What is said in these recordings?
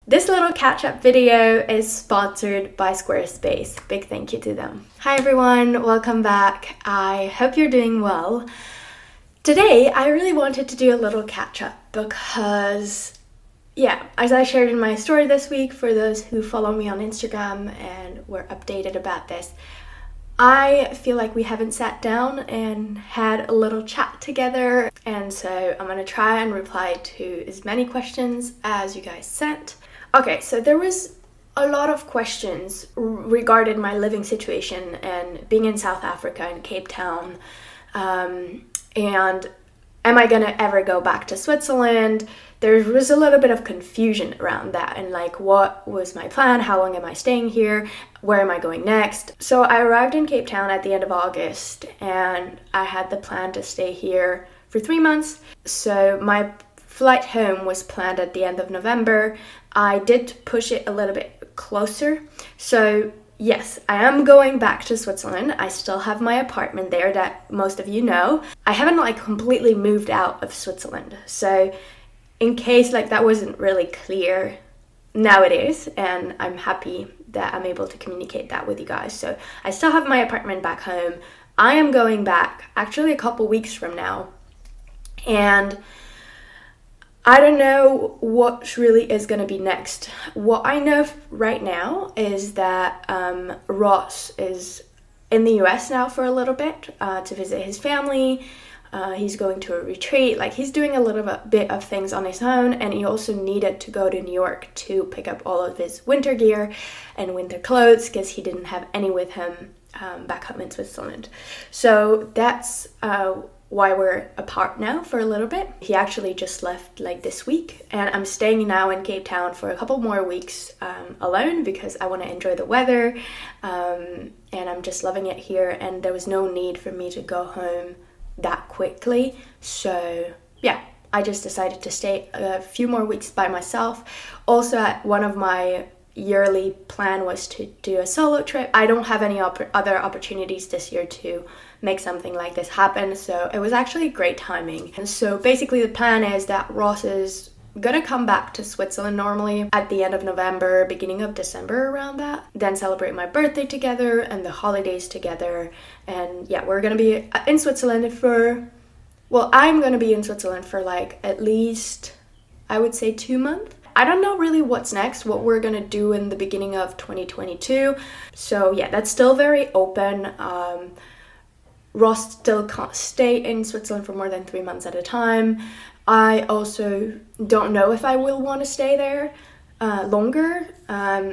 This little catch-up video is sponsored by Squarespace. Big thank you to them. Hi everyone, welcome back. I hope you're doing well. Today, I really wanted to do a little catch-up because, as I shared in my story this week, for those who follow me on Instagram and were updated about this, I feel like we haven't sat down and had a little chat together, and so I'm gonna try and reply to as many questions as you guys sent. Okay, so there was a lot of questions regarding my living situation and being in South Africa in Cape Town, and am I gonna ever go back to Switzerland? There was a little bit of confusion around that and like, what was my plan? How long am I staying here? Where am I going next? So I arrived in Cape Town at the end of August and I had the plan to stay here for 3 months. So my flight home was planned at the end of November. I did push it a little bit closer. So yes, I am going back to Switzerland. I still have my apartment there that most of you know. I haven't like completely moved out of Switzerland. So in case like that wasn't really clear, now it is, and I'm happy that I'm able to communicate that with you guys. So I still have my apartment back home. I am going back actually a couple weeks from now, and I don't know what really is going to be next. What I know right now is that Ross is in the US now for a little bit to visit his family. He's going to a retreat, like he's doing a little bit of things on his own, and he also needed to go to New York to pick up all of his winter gear and winter clothes because he didn't have any with him back home in Switzerland. So that's why we're apart now for a little bit. He actually just left like this week, and I'm staying now in Cape Town for a couple more weeks alone because I want to enjoy the weather, and I'm just loving it here, and there was no need for me to go home that quickly. So yeah, I just decided to stay a few more weeks by myself. Also, one of my yearly plan was to do a solo trip. I don't have any other opportunities this year to make something like this happen, so it was actually great timing. And so basically the plan is that Ross is gonna come back to Switzerland normally at the end of November, beginning of December, around that, then celebrate my birthday together and the holidays together. And yeah, we're gonna be in Switzerland for, well, I'm gonna be in Switzerland for like at least, I would say 2 months. I don't know really what's next, what we're gonna do in the beginning of 2022. So yeah, that's still very open. Ross still can't stay in Switzerland for more than 3 months at a time. I also don't know if I will want to stay there longer.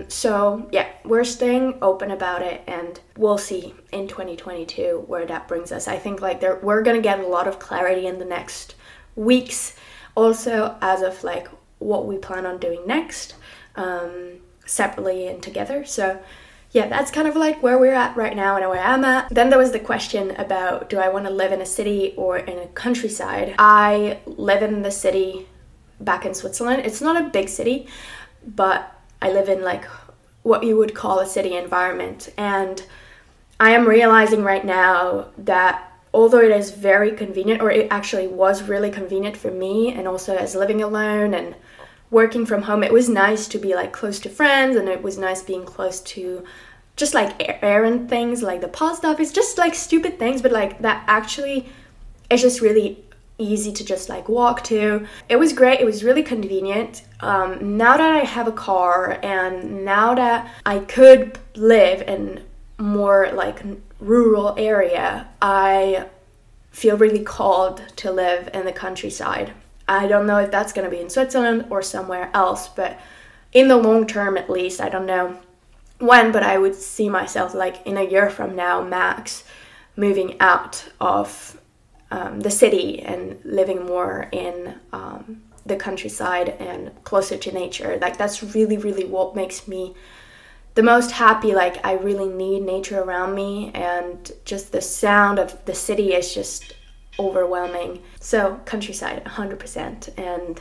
So yeah, we're staying open about it, and we'll see in 2022 where that brings us. I think like we're gonna get a lot of clarity in the next weeks, also as of like what we plan on doing next, separately and together. So yeah, that's kind of like where we're at right now and where I'm at. Then there was the question about, do I want to live in a city or in a countryside? I live in the city back in Switzerland. It's not a big city, but I live in like what you would call a city environment. And I am realizing right now that although it is very convenient, or it actually was really convenient for me, and also as living alone and working from home, it was nice to be like close to friends, and it was nice being close to just like errand things like the post office, just like stupid things, but like that actually is just really easy to just like walk to. It was great, it was really convenient. Now that I have a car and now that I could live in more like rural area, I feel really called to live in the countryside. I don't know if that's going to be in Switzerland or somewhere else, but in the long term at least, I don't know when, but I would see myself like in a year from now max moving out of the city and living more in the countryside and closer to nature. Like that's really, really what makes me the most happy. Like I really need nature around me, and just the sound of the city is just overwhelming. So countryside 100%, and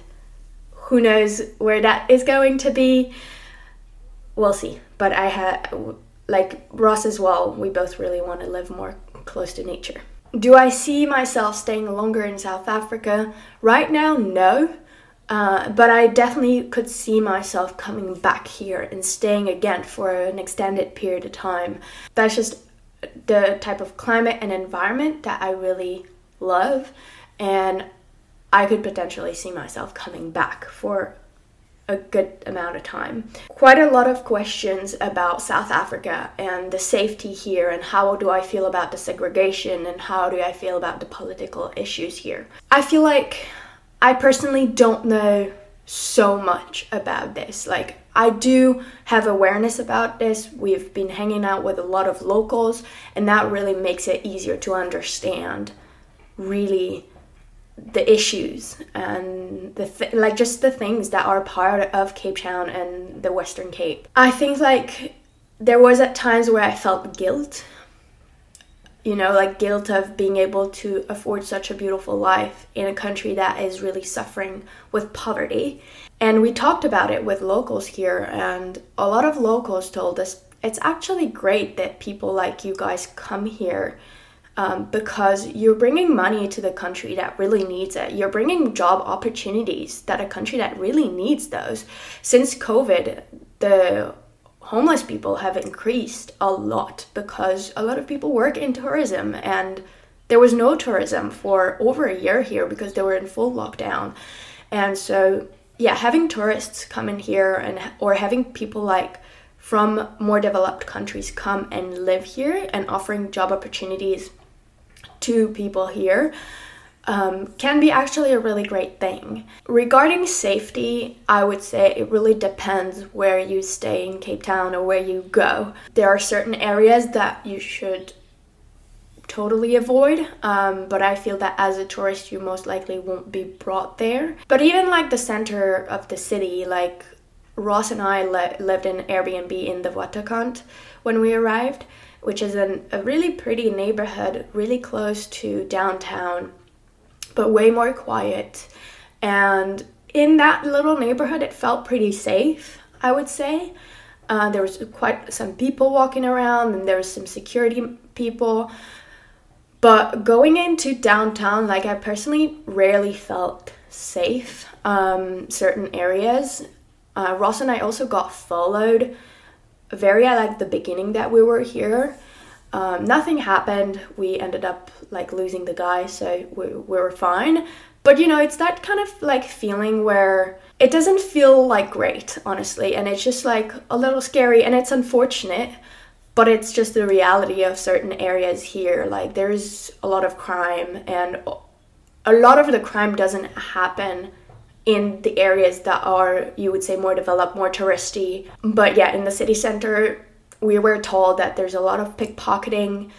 who knows where that is going to be. We'll see. But I had like Ross as well, we both really want to live more close to nature. Do I see myself staying longer in South Africa? Right now, no. But I definitely could see myself coming back here and staying again for an extended period of time. That's just the type of climate and environment that I really love, and I could potentially see myself coming back for a good amount of time. Quite a lot of questions about South Africa and the safety here, and how do I feel about the segregation, and how do I feel about the political issues here. I feel like I personally don't know so much about this. Like, I do have awareness about this. We've been hanging out with a lot of locals, and that really makes it easier to understand really the issues and just the things that are part of Cape Town and the Western Cape. I think like there was at times where I felt guilt, like guilt of being able to afford such a beautiful life in a country that is really suffering with poverty. And we talked about it with locals here, and a lot of locals told us it's actually great that people like you guys come here, because you're bringing money to the country that really needs it. You're bringing job opportunities that a country that really needs those. Since COVID, the homeless people have increased a lot because a lot of people work in tourism, and there was no tourism for over a year here because they were in full lockdown. And so, yeah, having tourists come in here or having people like from more developed countries come and live here and offering job opportunities to people here can be actually a really great thing. Regarding safety, I would say it really depends where you stay in Cape Town or where you go. There are certain areas that you should totally avoid, but I feel that as a tourist you most likely won't be brought there. But even like the center of the city, like Ross and I lived in Airbnb in the Waterkant when we arrived, which is a really pretty neighborhood, really close to downtown, but way more quiet. And in that little neighborhood, it felt pretty safe, I would say. There was quite some people walking around, and there was some security people. But going into downtown, like, I personally rarely felt safe. Certain areas. Ross and I also got followed very at like the beginning that we were here. Nothing happened. We ended up like losing the guy, so we were fine. But it's that kind of like feeling where it doesn't feel like great, honestly, and it's just like a little scary, and it's unfortunate, but it's just the reality of certain areas here. Like, there's a lot of crime, and a lot of the crime doesn't happen in the areas that are, you would say, more developed, more touristy. But yeah, in the city center, we were told that there's a lot of pickpocketing.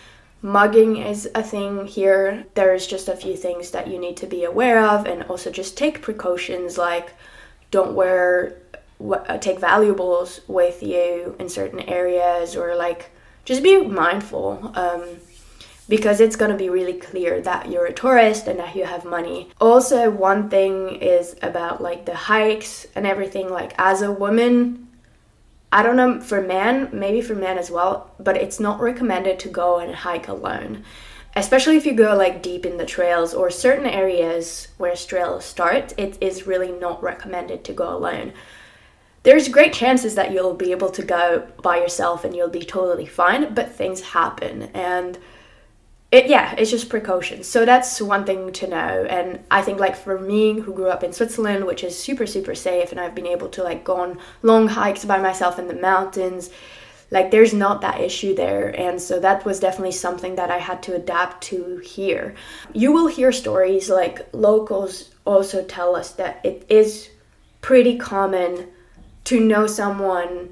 Mugging is a thing here. There's just a few things that you need to be aware of, and also just take precautions, like don't take valuables with you in certain areas, or like just be mindful. Because it's going to be really clear that you're a tourist and that you have money. Also, one thing is about like the hikes and everything. Like, as a woman, I don't know, for men, maybe for men as well, but it's not recommended to go and hike alone. Especially if you go like deep in the trails or certain areas where trails start, it is really not recommended to go alone. There's great chances that you'll be able to go by yourself and you'll be totally fine, but things happen, and it's just precautions. So that's one thing to know. And I think like for me, who grew up in Switzerland, which is super, super safe, and I've been able to like go on long hikes by myself in the mountains, like there's not that issue there. And so that was definitely something that I had to adapt to here. You will hear stories, like locals also tell us that it is pretty common to know someone,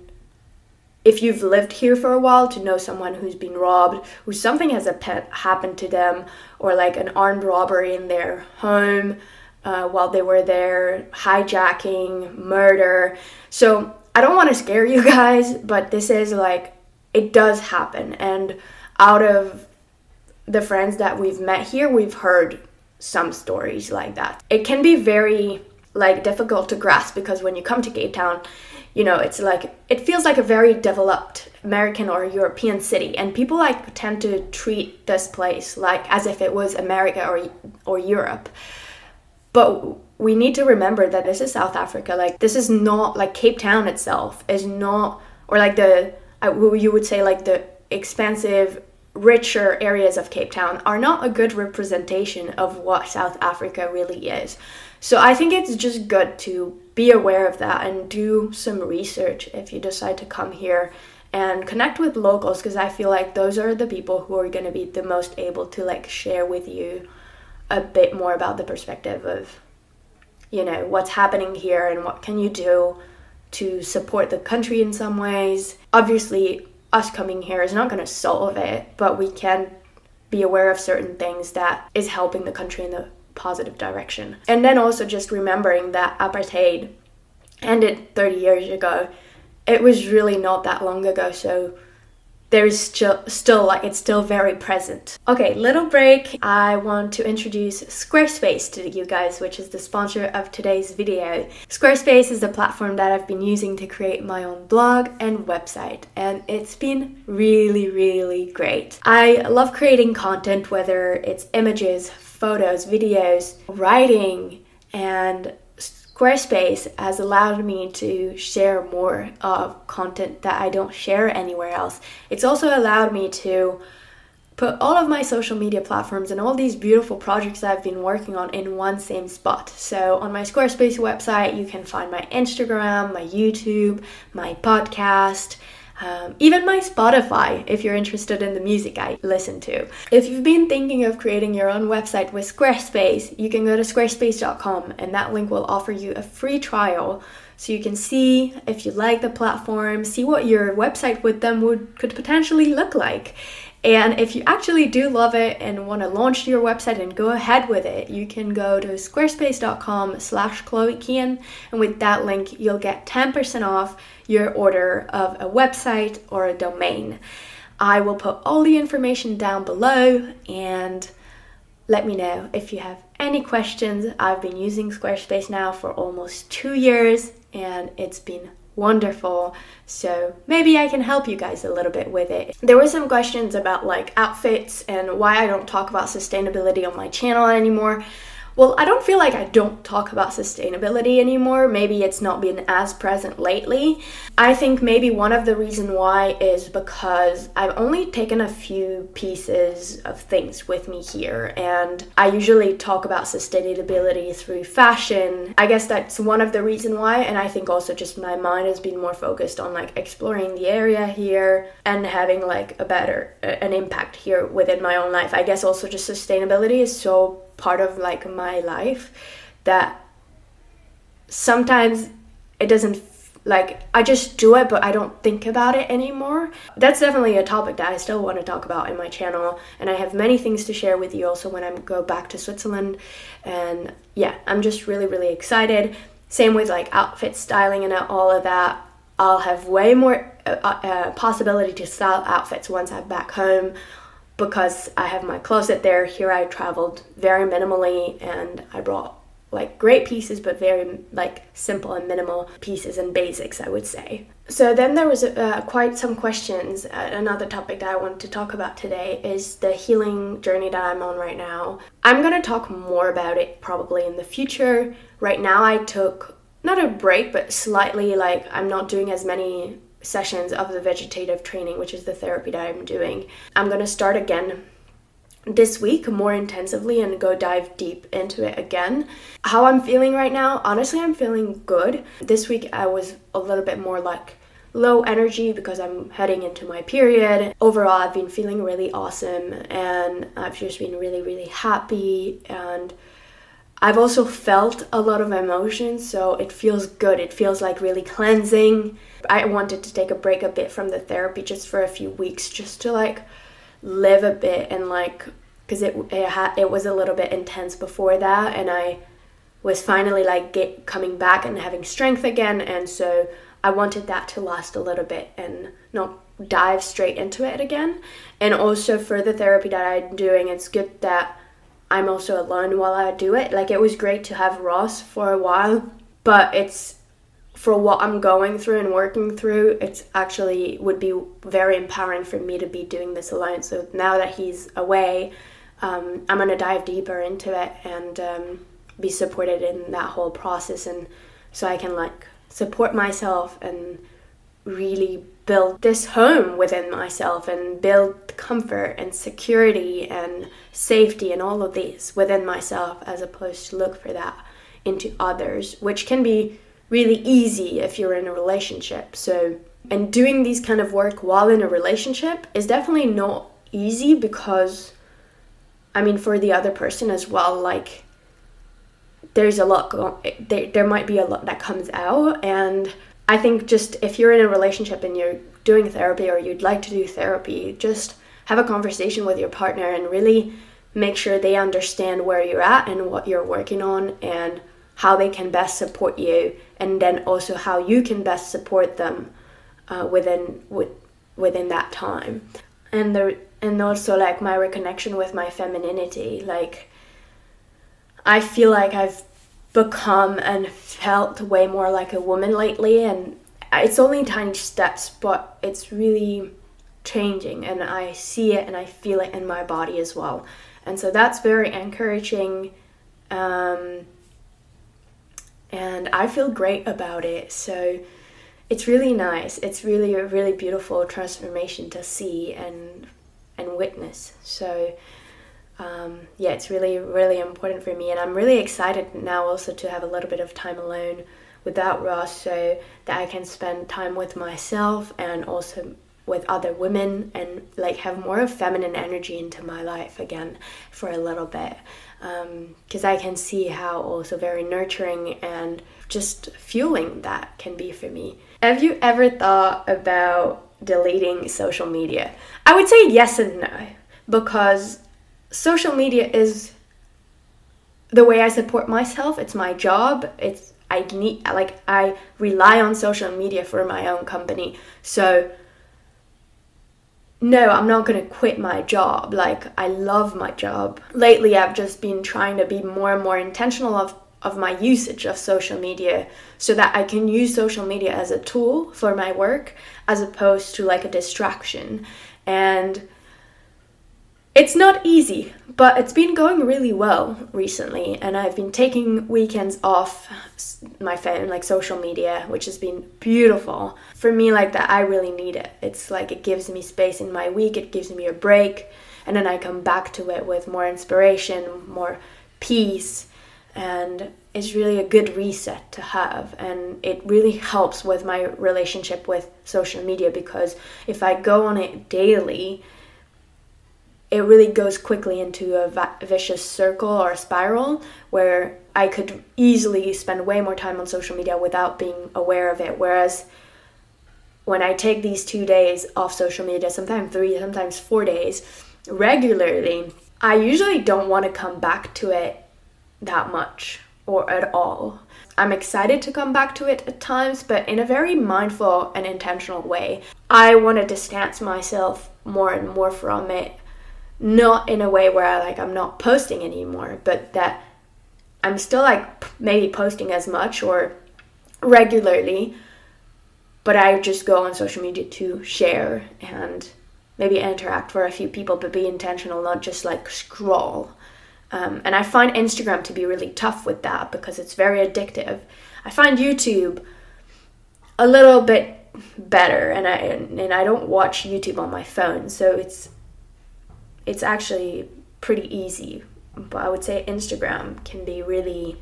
if you've lived here for a while, to know someone who's been robbed, who something has happened to them, or like an armed robbery in their home while they were there, hijacking, murder. So I don't want to scare you guys, but this is like, it does happen. And out of the friends that we've met here, we've heard some stories like that. It can be very like difficult to grasp, because when you come to Cape Town, it's like, it feels like a very developed American or European city, and people like tend to treat this place like as if it was America or Europe. But we need to remember that this is South Africa. Like, this is not, like, Cape Town itself is not, or like you would say like the expansive, richer areas of Cape Town are not a good representation of what South Africa really is. So I think it's just good to be aware of that and do some research if you decide to come here, and connect with locals, because I feel like those are the people who are going to be the most able to like share with you a bit more about the perspective of, you know, what's happening here and what can you do to support the country in some ways. Obviously, us coming here is not going to solve it, but we can be aware of certain things that is helping the country in the positive direction. And then also just remembering that apartheid ended 30 years ago. It was really not that long ago, so there's still like, it's still very present. Okay, little break. I want to introduce Squarespace to you guys, which is the sponsor of today's video. Squarespace is the platform that I've been using to create my own blog and website, and it's been really, really great. I love creating content, whether it's images, photos, videos, writing, and Squarespace has allowed me to share more of content that I don't share anywhere else. It's also allowed me to put all of my social media platforms and all these beautiful projects that I've been working on in one same spot. So on my Squarespace website, you can find my Instagram, my YouTube, my podcast, even my Spotify, if you're interested in the music I listen to. If you've been thinking of creating your own website with Squarespace, you can go to squarespace.com, and that link will offer you a free trial so you can see if you like the platform, see what your website with them could potentially look like. And if you actually do love it and want to launch your website and go ahead with it, you can go to squarespace.com/Chloe Kian, and with that link, you'll get 10% off your order of a website or a domain. I will put all the information down below, and let me know if you have any questions. I've been using Squarespace now for almost 2 years, and it's been wonderful, so maybe I can help you guys a little bit with it. There were some questions about like outfits and why I don't talk about sustainability on my channel anymore. Well, I don't feel like I don't talk about sustainability anymore. Maybe it's not been as present lately. I think maybe one of the reasons why is because I've only taken a few pieces of things with me here, and I usually talk about sustainability through fashion. I guess that's one of the reasons why, and I think also just my mind has been more focused on like exploring the area here and having like an impact here within my own life. I guess also just sustainability is so part of like my life that sometimes it doesn't, like, I just do it, but I don't think about it anymore. That's definitely a topic that I still want to talk about in my channel, and I have many things to share with you also when I go back to Switzerland. And yeah, I'm just really, really excited. Same with like outfit styling and all of that. I'll have way more possibility to style outfits once I'm back home, because I have my closet there. Here I traveled very minimally, and I brought like great pieces, but very like simple and minimal pieces and basics, I would say. So then there was quite some questions. Another topic that I wanted to talk about today is the healing journey that I'm on right now. I'm gonna talk more about it probably in the future. Right now I took not a break, but slightly, like, I'm not doing as many sessions of the vegetative training, which is the therapy that I'm doing. I'm gonna start again this week more intensively and go dive deep into it again. How I'm feeling right now, honestly, I'm feeling good. This week I was a little bit more like low energy because I'm heading into my period. Overall, I've been feeling really awesome, and I've just been really, really happy, and I've also felt a lot of emotions, so it feels good. It feels like really cleansing. I wanted to take a break a bit from the therapy just for a few weeks, just to like live a bit, and like, because it was a little bit intense before that, and I was finally like coming back and having strength again, and so I wanted that to last a little bit and not dive straight into it again. And also for the therapy that I'm doing, it's good that I'm also alone while I do it. Like, it was great to have Ross for a while, but it's, for what I'm going through and working through, it's actually would be very empowering for me to be doing this alone. So now that he's away, I'm gonna dive deeper into it, and be supported in that whole process, and so I can like support myself and really build this home within myself and build comfort and security and safety and all of these within myself, as opposed to look for that into others, which can be really easy if you're in a relationship. So, and doing these kind of work while in a relationship is definitely not easy, because I mean, for the other person as well, like there's a lot there might be a lot that comes out. And I think just if you're in a relationship and you're doing therapy, or you'd like to do therapy, just have a conversation with your partner and really make sure they understand where you're at and what you're working on, and how they can best support you, and then also how you can best support them within that time. And also like my reconnection with my femininity. Like I feel like I've become and felt way more like a woman lately, and it's only tiny steps, but it's really changing, and I see it and I feel it in my body as well. And so that's very encouraging, and I feel great about it. So it's really nice. It's really a really beautiful transformation to see and witness. So yeah, it's really, really important for me, and I'm really excited now also to have a little bit of time alone without Ross, so that I can spend time with myself and also with other women, and like have more of feminine energy into my life again for a little bit, because I can see how also very nurturing and just fueling that can be for me. Have you ever thought about deleting social media? I would say yes and no, because social media is the way I support myself. It's my job. I rely on social media for my own company. So no, I'm not going to quit my job. Like, I love my job. Lately, I've just been trying to be more and more intentional of my usage of social media, so that I can use social media as a tool for my work as opposed to like a distraction. And it's not easy, but it's been going really well recently, and I've been taking weekends off my phone, like social media, which has been beautiful. For me, like that, I really need it. It's like it gives me space in my week, it gives me a break, and then I come back to it with more inspiration, more peace, and it's really a good reset to have. And it really helps with my relationship with social media, because if I go on it daily, it really goes quickly into a vicious circle or a spiral where I could easily spend way more time on social media without being aware of it. Whereas when I take these 2 days off social media, sometimes 3, sometimes 4 days, regularly, I usually don't want to come back to it that much or at all. I'm excited to come back to it at times, but in a very mindful and intentional way. I want to distance myself more and more from it. Not in a way where I'm not posting anymore, but that I'm still like maybe posting as much or regularly, but I just go on social media to share and maybe interact for a few people, but be intentional, not just like scroll. And I find Instagram to be really tough with that, because it's very addictive. I find YouTube a little bit better, and I don't watch YouTube on my phone, so it's actually pretty easy. But I would say Instagram can be really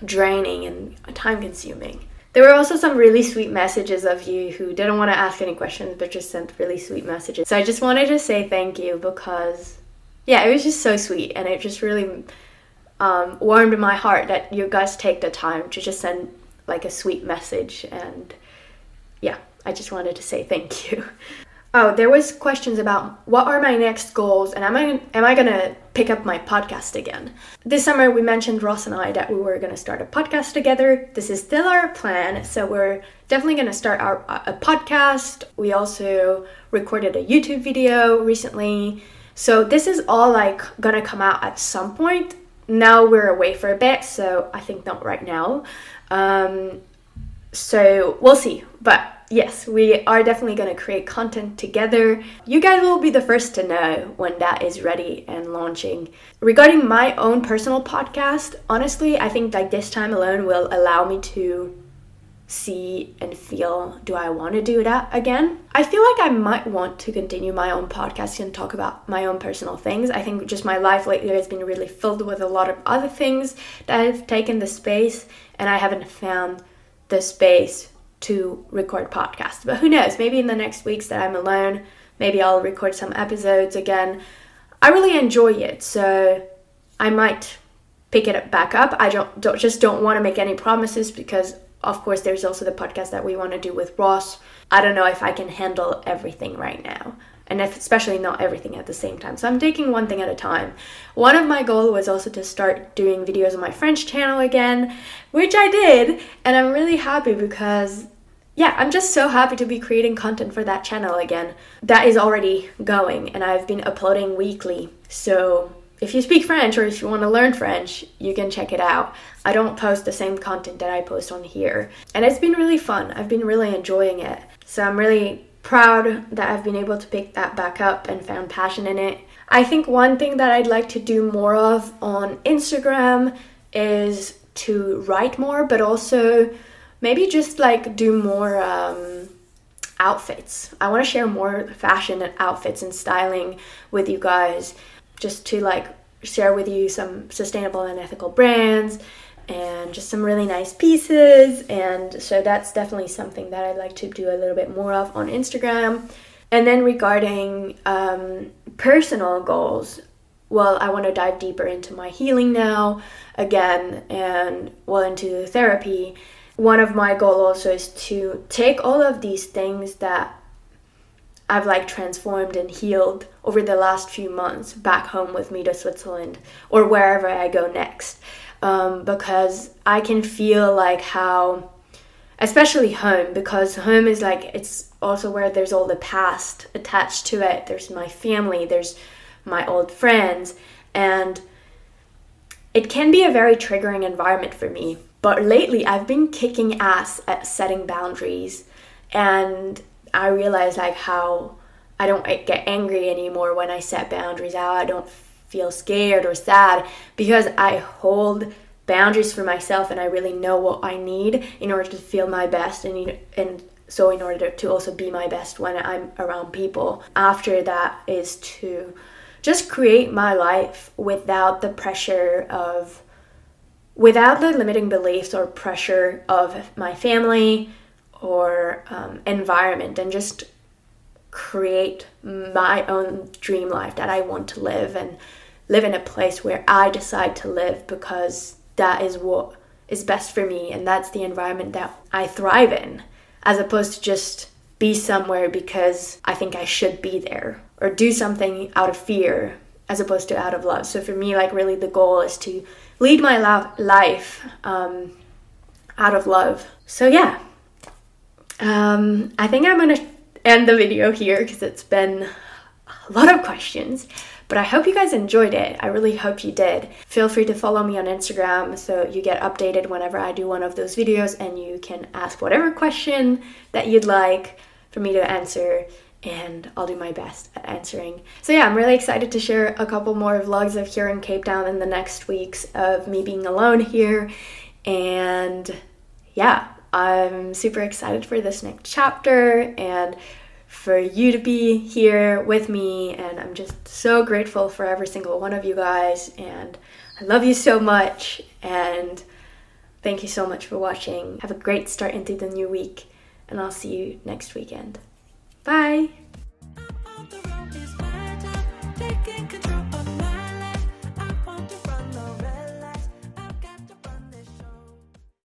draining and time consuming. There were also some really sweet messages of you who didn't want to ask any questions but just sent really sweet messages. So I just wanted to say thank you, because yeah, it was just so sweet, and it just really warmed my heart that you guys take the time to just send like a sweet message. And yeah, I just wanted to say thank you. Oh, there was questions about what are my next goals, and am I gonna pick up my podcast again? This summer we mentioned, Ross and I, that we were gonna start a podcast together. This is still our plan, so we're definitely gonna start a podcast. We also recorded a YouTube video recently, so this is all like gonna come out at some point. Now we're away for a bit, so I think not right now. So we'll see, but yes, we are definitely going to create content together. You guys will be the first to know when that is ready and launching. Regarding my own personal podcast, honestly, I think like this time alone will allow me to see and feel, do I want to do that again? I feel like I might want to continue my own podcast and talk about my own personal things. I think just my life lately has been really filled with a lot of other things that have taken the space, and I haven't found the space to record podcasts. But who knows, maybe in the next weeks that I'm alone, maybe I'll record some episodes again. I really enjoy it, so I might pick it back up. I don't want to make any promises, because of course there's also the podcast that we want to do with Ross. I don't know if I can handle everything right now, and especially not everything at the same time. So I'm taking one thing at a time. One of my goals was also to start doing videos on my French channel again, which I did, and I'm really happy because yeah, I'm just so happy to be creating content for that channel again. That is already going, and I've been uploading weekly. So if you speak French or if you want to learn French, you can check it out. I don't post the same content that I post on here. And it's been really fun. I've been really enjoying it. So I'm really proud that I've been able to pick that back up and found passion in it. I think one thing that I'd like to do more of on Instagram is to write more, but also maybe just like do more outfits. I want to share more fashion and outfits and styling with you guys, just to like share with you some sustainable and ethical brands and just some really nice pieces. And so that's definitely something that I'd like to do a little bit more of on Instagram. And then regarding personal goals, well, I want to dive deeper into my healing now again, and well, into therapy. One of my goals also is to take all of these things that I've like transformed and healed over the last few months back home with me to Switzerland or wherever I go next, because I can feel like how, especially home, because home is like, it's also where there's all the past attached to it. There's my family, there's my old friends, and it can be a very triggering environment for me. But lately I've been kicking ass at setting boundaries, and I realize like how I don't get angry anymore when I set boundaries, how I don't feel scared or sad, because I hold boundaries for myself and I really know what I need in order to feel my best, and so in order to also be my best when I'm around people. After that is to just create my life without the pressure of, without the limiting beliefs or pressure of my family or environment, and just create my own dream life that I want to live, and live in a place where I decide to live, because that is what is best for me, and that's the environment that I thrive in, as opposed to just be somewhere because I think I should be there, or do something out of fear as opposed to out of love. So for me, like, really the goal is to lead my life out of love. So yeah, I think I'm gonna end the video here because it's been a lot of questions, but I hope you guys enjoyed it. I really hope you did. Feel free to follow me on Instagram so you get updated whenever I do one of those videos, and you can ask whatever question that you'd like for me to answer, and I'll do my best at answering. So yeah, I'm really excited to share a couple more vlogs of here in Cape Town in the next weeks of me being alone here. And yeah, I'm super excited for this next chapter and for you to be here with me, and I'm just so grateful for every single one of you guys, and I love you so much, and thank you so much for watching. Have a great start into the new week, and I'll see you next weekend. Bye!